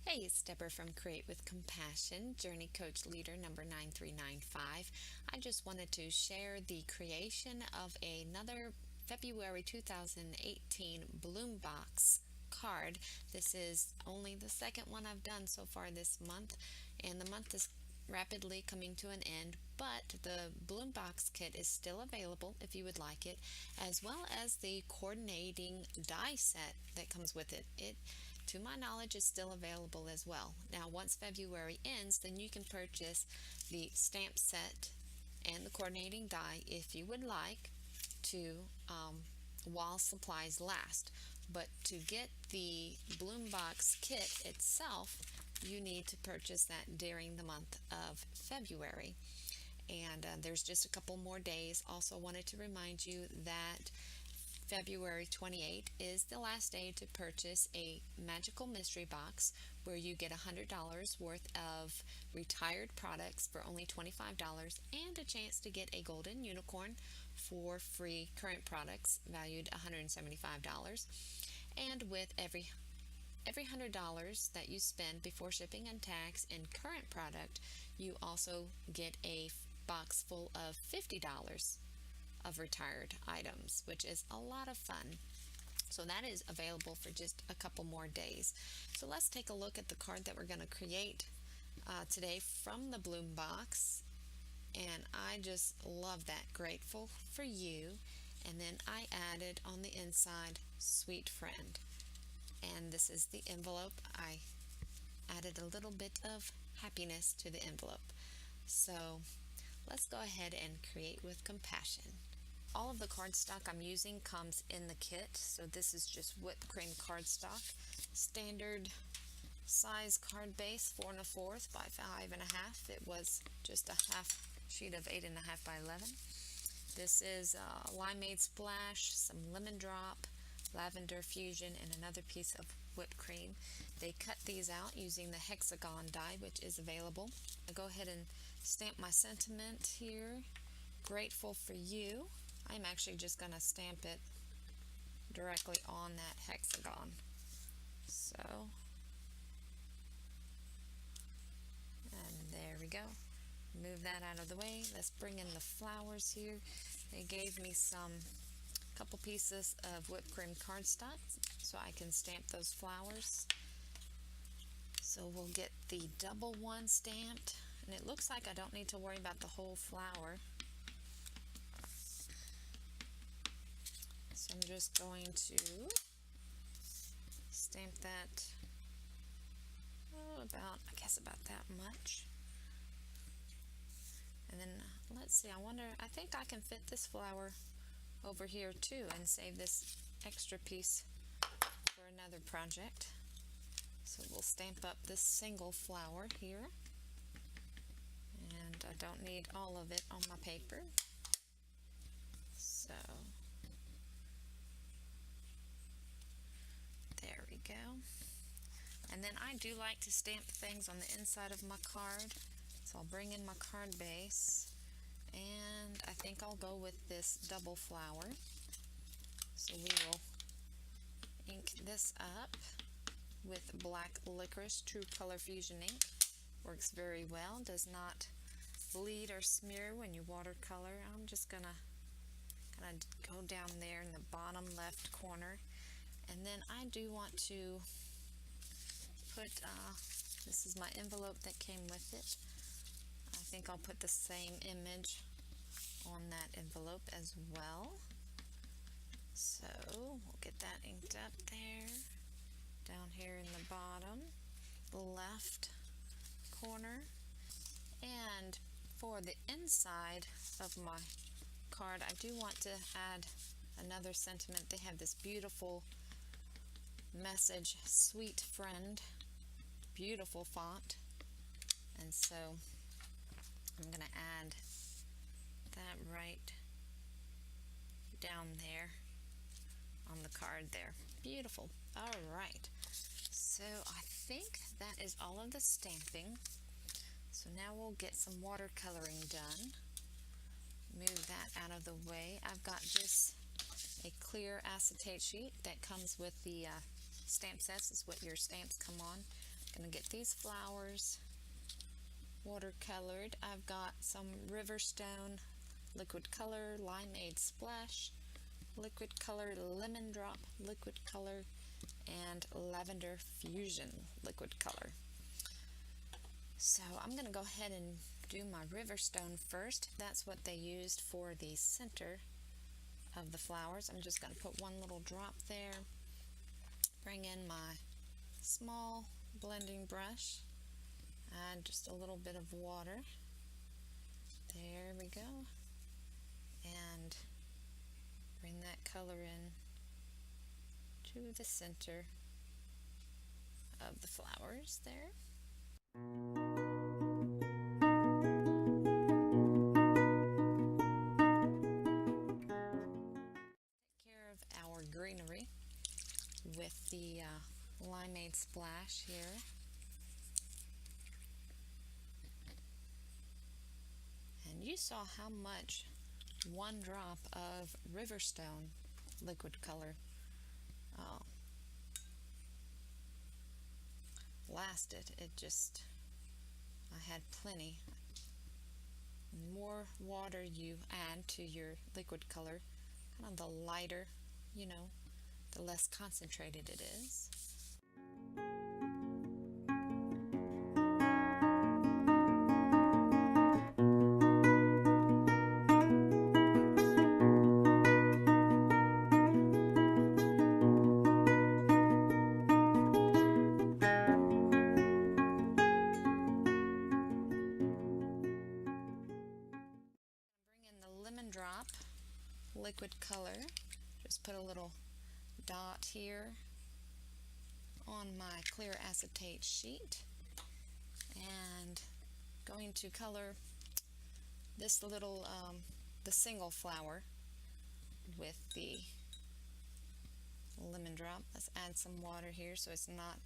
Hey, it's Deborah from Create with Compassion, Journey Coach Leader number 9395. I just wanted to share the creation of another February 2018 Bloom Box card. This is only the second one I've done so far this month, and the month is rapidly coming to an end, but the Bloom Box kit is still available if you would like it, as well as the coordinating die set that comes with it. It to my knowledge, is still available as well. Now, once February ends, then you can purchase the stamp set and the coordinating die if you would like to, while supplies last. But to get the Bloom Box kit itself, you need to purchase that during the month of February. And there's just a couple more days. Also wanted to remind you that February 28th is the last day to purchase a magical mystery box where you get $100 worth of retired products for only $25 and a chance to get a golden unicorn for free current products valued $175. And with every $100 that you spend before shipping and tax in current product, you also get a box full of $50 of retired items, which is a lot of fun. So that is available for just a couple more days. So let's take a look at the card that we're going to create today from the Bloom Box. And I just love that. Grateful for you. And then I added on the inside, sweet friend. And this is the envelope. I added a little bit of happiness to the envelope. So let's go ahead and create with compassion. All of the cardstock I'm using comes in the kit, so this is just whipped cream cardstock. Standard size card base, 4 1/4 by 5 1/2. It was just a half sheet of 8 1/2 by 11. This is limeade splash, some lemon drop, lavender fusion, and another piece of whipped cream. They cut these out using the hexagon die, which is available. I'll go ahead and stamp my sentiment here. Grateful for you. I'm actually just going to stamp it directly on that hexagon. So, and there we go. Move that out of the way. Let's bring in the flowers here. They gave me couple pieces of whipped cream cardstock so I can stamp those flowers. So we'll get the double one stamped, and it looks like I don't need to worry about the whole flower. So I'm just going to stamp that about that much. And then let's see, I think I can fit this flower over here too and save this extra piece for another project. So we'll stamp up this single flower here, and I don't need all of it on my paper. So there we go. And then I do like to stamp things on the inside of my card. So I'll bring in my card base, and I think I'll go with this double flower. So we will ink this up with black licorice True Color Fusion ink. Works very well, does not bleed or smear when you watercolor. I'm just gonna go down there in the bottom left corner. And then I do want to put, this is my envelope that came with it. I think I'll put the same image on that envelope as well. So we'll get that inked up there. Down here in the bottom left corner. And for the inside of my card, I do want to add another sentiment. They have this beautiful message, sweet friend, beautiful font, and so I'm going to add that right down there on the card there. Beautiful. All right, so I think that is all of the stamping. So now we'll get some watercoloring done. Move that out of the way. I've got just a clear acetate sheet that comes with the stamp sets. Is what your stamps come on. Gonna get these flowers watercolored. I've got some Riverstone liquid color, Limeade Splash liquid color, Lemon Drop liquid color, and Lavender Fusion liquid color. So I'm going to go ahead and do my Riverstone first. That's what they used for the center of the flowers. I'm just going to put one little drop there. Bring in my small blending brush. Add just a little bit of water. There we go. And bring that color in to the center of the flowers there. Take care of our greenery with the Limeade Splash here. And you saw how much one drop of Riverstone liquid color lasted. I had plenty. The more water you add to your liquid color, kind of the lighter, the less concentrated it is. Drop liquid color. Just put a little dot here on my clear acetate sheet, and going to color this little the single flower with the lemon drop. Let's add some water here so it's not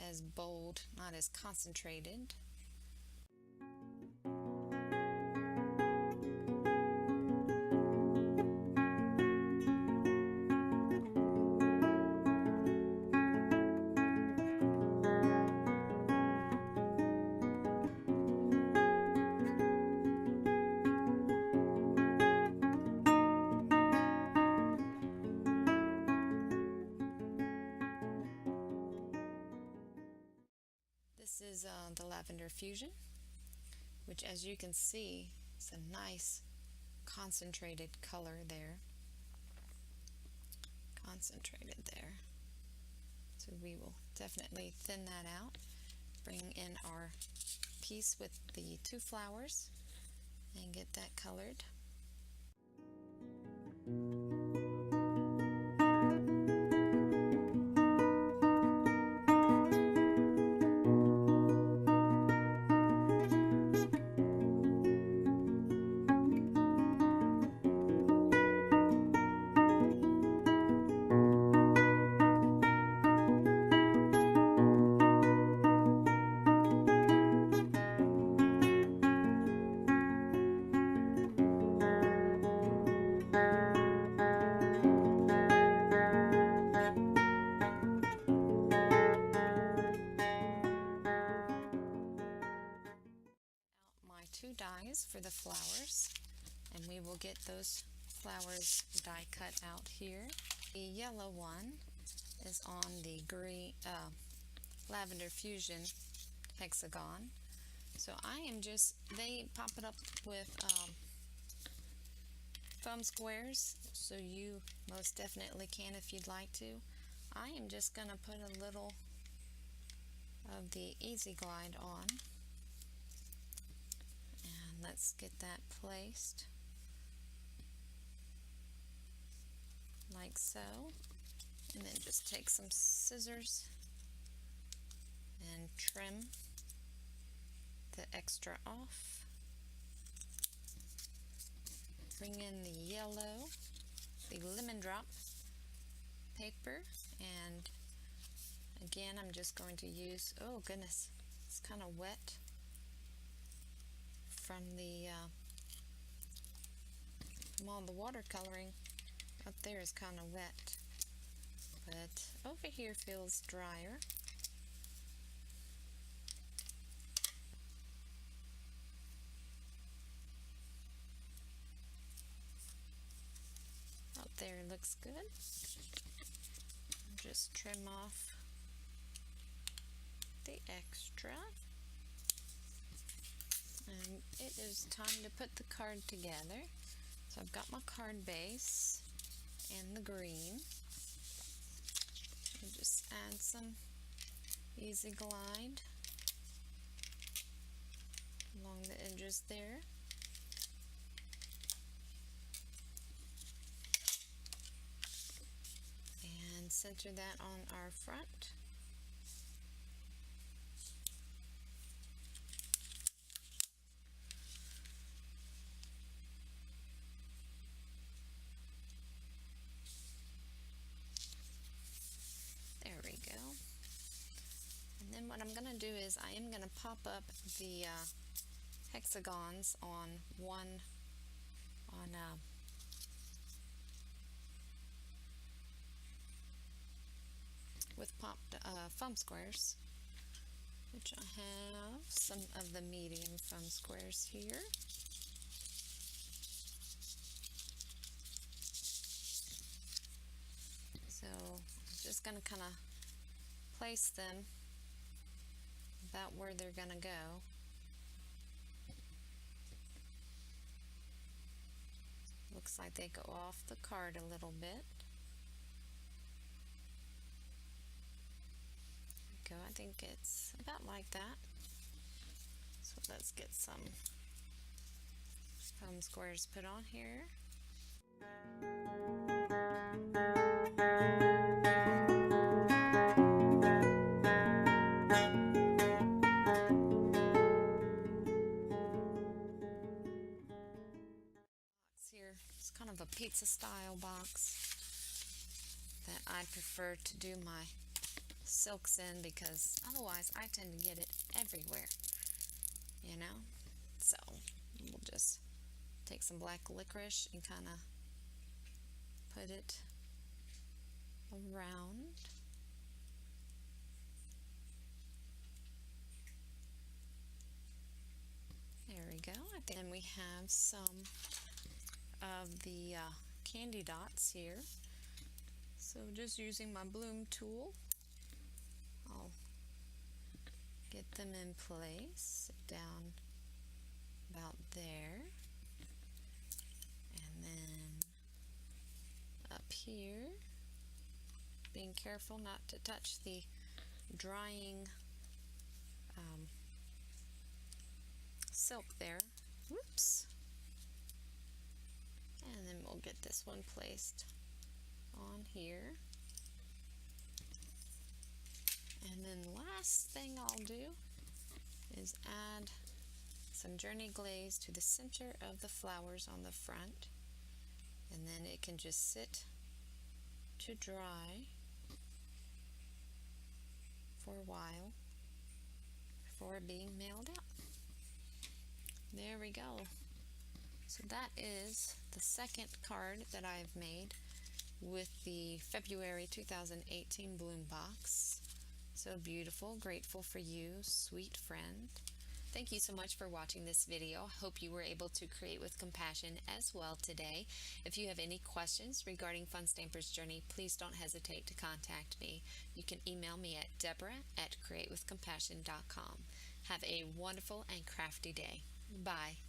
as bold, not as concentrated. This is the Lavender Fusion, which, as you can see, is a nice concentrated color there. So we will definitely thin that out. Bring in our piece with the two flowers and get that colored. Two dies for the flowers, and we will get those flowers die cut out here. The yellow one is on the green Lavender Fusion hexagon. So they pop it up with foam squares, so you most definitely can if you'd like to. I am just going to put a little of the Easy Glide on. Let's get that placed like so, and then just take some scissors and trim the extra off. Bring in the yellow, the lemon drop paper, and again I'm just going to use, oh goodness, it's kind of wet from all the watercoloring. Up there is kind of wet, but over here feels drier. looks good. Just trim off the extra. And it is time to put the card together. So I've got my card base and the green. And just add some Easy Glide along the edges there. And center that on our front. There we go. And then what I'm going to do is I am going to pop up the hexagons on with popped foam squares, which I have some of the medium foam squares here. So I'm just going to kind of place them about where they're going to go. Looks like they go off the card a little bit. There we go. I think it's about like that. So let's get some foam squares put on here. Here it's kind of a pizza style box that I prefer to do my silks in, because otherwise I tend to get it everywhere, you know. So we'll just take some black licorice and kind of put it around. There we go. Then we have some of the candy dots here. So just using my bloom tool, I'll get them in place down about there, and then up here, being careful not to touch the drying silk there. Whoops. And then we'll get this one placed on here. And then the last thing I'll do is add some Journey Glaze to the center of the flowers on the front, and then it can just sit to dry for a while before being mailed out. There we go. So that is the second card that I've made with the February 2018 Bloom Box. So beautiful. Grateful for you, sweet friend. Thank you so much for watching this video. Hope you were able to create with compassion as well today. If you have any questions regarding Fun Stamper's Journey, please don't hesitate to contact me. You can email me at deborah@createwithcompassion.com. Have a wonderful and crafty day. Bye.